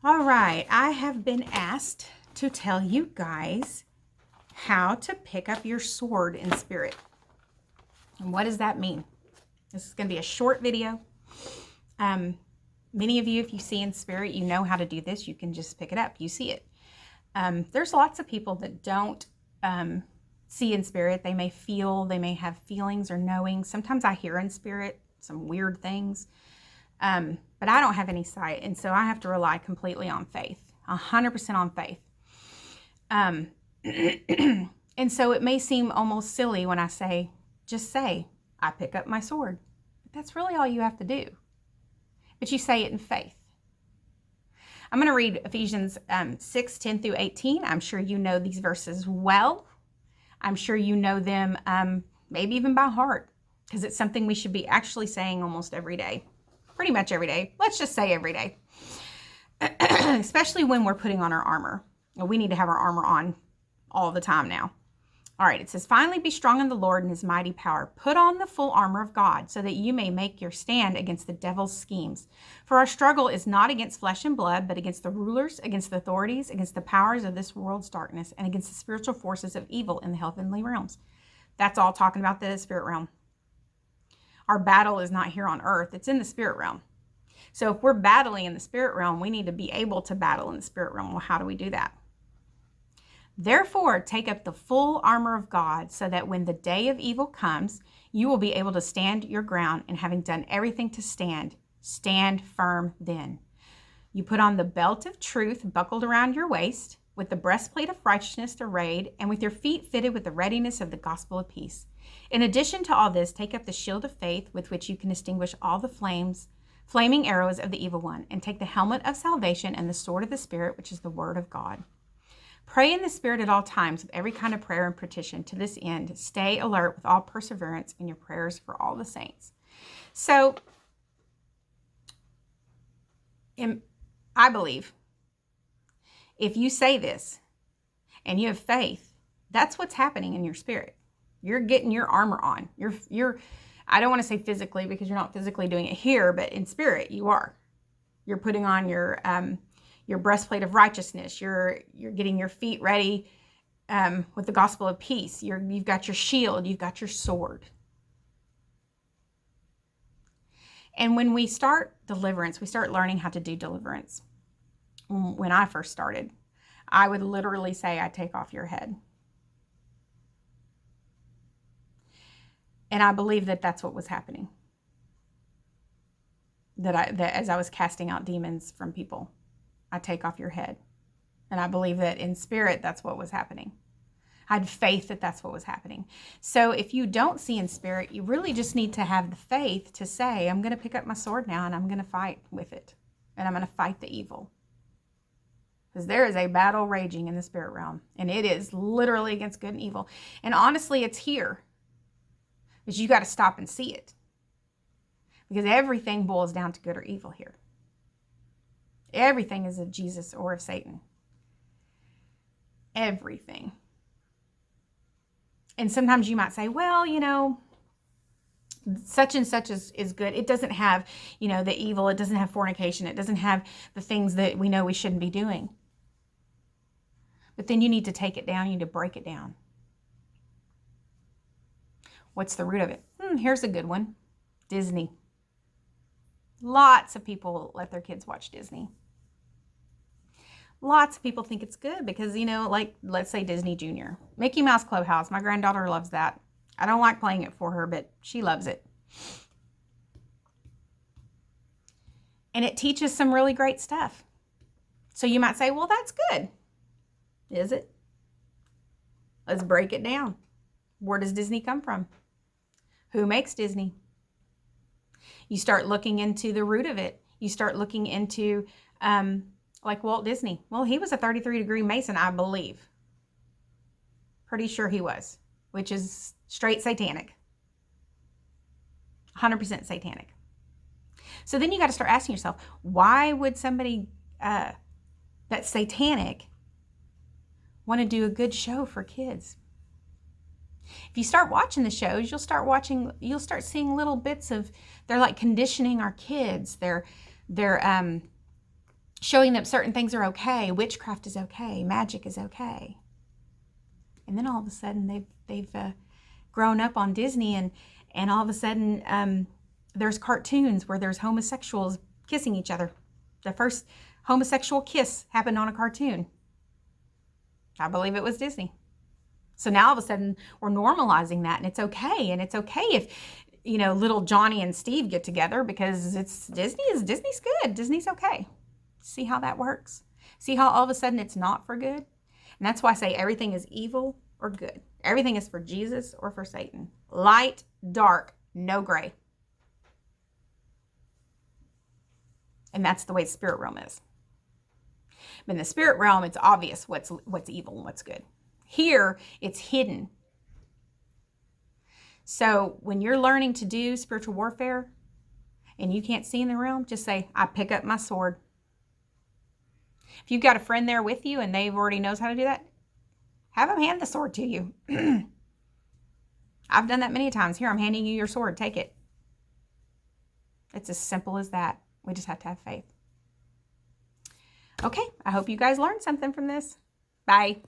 All right, I have been asked to tell you guys how to pick up your sword in spirit. And what does that mean? This is going to be a short video. Many of you, if you see in spirit, you know how to do this. You can just pick it up. You see it. There's lots of people that don't see in spirit. They may feel, they may have feelings or knowing. Sometimes I hear in spirit some weird things. But I don't have any sight, and so I have to rely completely on faith, 100% on faith. And so it may seem almost silly when I say, just say, I pick up my sword. But that's really all you have to do. But you say it in faith. I'm going to read Ephesians 6, 10 through 18. I'm sure you know these verses well. I'm sure you know them maybe even by heart, because it's something we should be actually saying almost every day. Pretty much every day. Let's just say every day. Especially when we're putting on our armor. We need to have our armor on all the time now. All right, it says, finally be strong in the Lord and his mighty power. Put on the full armor of God so that you may make your stand against the devil's schemes. For our struggle is not against flesh and blood, but against the rulers, against the authorities, against the powers of this world's darkness, and against the spiritual forces of evil in the heavenly realms. That's all talking about the spirit realm. Our battle is not here on earth. It's in the spirit realm. So if we're battling in the spirit realm, we need to be able to battle in the spirit realm. Well, how do we do that? Therefore, take up the full armor of God so that when the day of evil comes, you will be able to stand your ground, and having done everything to stand, stand firm then. You put on the belt of truth buckled around your waist, with the breastplate of righteousness arrayed, and with your feet fitted with the readiness of the gospel of peace. In addition to all this, take up the shield of faith with which you can extinguish all the flaming arrows of the evil one, and take the helmet of salvation and the sword of the Spirit, which is the word of God. Pray in the Spirit at all times with every kind of prayer and petition. To this end, stay alert with all perseverance in your prayers for all the saints. So, I believe if you say this and you have faith, that's what's happening in your spirit. You're getting your armor on. You're I don't want to say physically because you're not physically doing it here, but in spirit you are. You're putting on your breastplate of righteousness. You're getting your feet ready with the gospel of peace. You've got your shield. You've got your sword. And when we start deliverance, we start learning how to do deliverance. When I first started, I would literally say, I take off your head. And I believe that that's what was happening. That as I was casting out demons from people, I take off your head. And I believe that in spirit, that's what was happening. I had faith that that's what was happening. So if you don't see in spirit, you really just need to have the faith to say, I'm going to pick up my sword now and I'm going to fight with it. And I'm going to fight the evil. Because there is a battle raging in the spirit realm. And it is literally against good and evil. And honestly, it's here. But you got to stop and see it. Because everything boils down to good or evil here. Everything is of Jesus or of Satan. Everything. And sometimes you might say, well, such and such is good. It doesn't have, the evil. It doesn't have fornication. It doesn't have the things that we know we shouldn't be doing. But then you need to take it down. You need to break it down. What's the root of it? Here's a good one. Disney. Lots of people let their kids watch Disney. Lots of people think it's good because, let's say Disney Junior. Mickey Mouse Clubhouse. My granddaughter loves that. I don't like playing it for her, but she loves it. And it teaches some really great stuff. So you might say, well, that's good. Is it? Let's break it down. Where does Disney come from? Who makes Disney? You start looking into the root of it. You start looking into, like Walt Disney. Well, he was a 33-degree Mason, I believe. Pretty sure he was, which is straight satanic. 100% satanic. So then you got to start asking yourself, why would somebody that's satanic want to do a good show for kids? If you start watching the shows, you'll start seeing little bits of, they're like conditioning our kids. They're showing them certain things are okay. Witchcraft is okay. Magic is okay. And then all of a sudden they've grown up on Disney, and all of a sudden there's cartoons where there's homosexuals kissing each other. The first homosexual kiss happened on a cartoon. I believe it was Disney. So now all of a sudden we're normalizing that, and it's okay. And it's okay if, little Johnny and Steve get together, because Disney's good. Disney's okay. See how that works? See how all of a sudden it's not for good? And that's why I say everything is evil or good. Everything is for Jesus or for Satan. Light, dark, no gray. And that's the way the spirit realm is. But in the spirit realm, it's obvious what's evil and what's good. Here, it's hidden. So when you're learning to do spiritual warfare and you can't see in the realm, just say, I pick up my sword. If you've got a friend there with you and they already knows how to do that, have them hand the sword to you. I've done that many times. Here, I'm handing you your sword. Take it. It's as simple as that. We just have to have faith. Okay, I hope you guys learned something from this. Bye.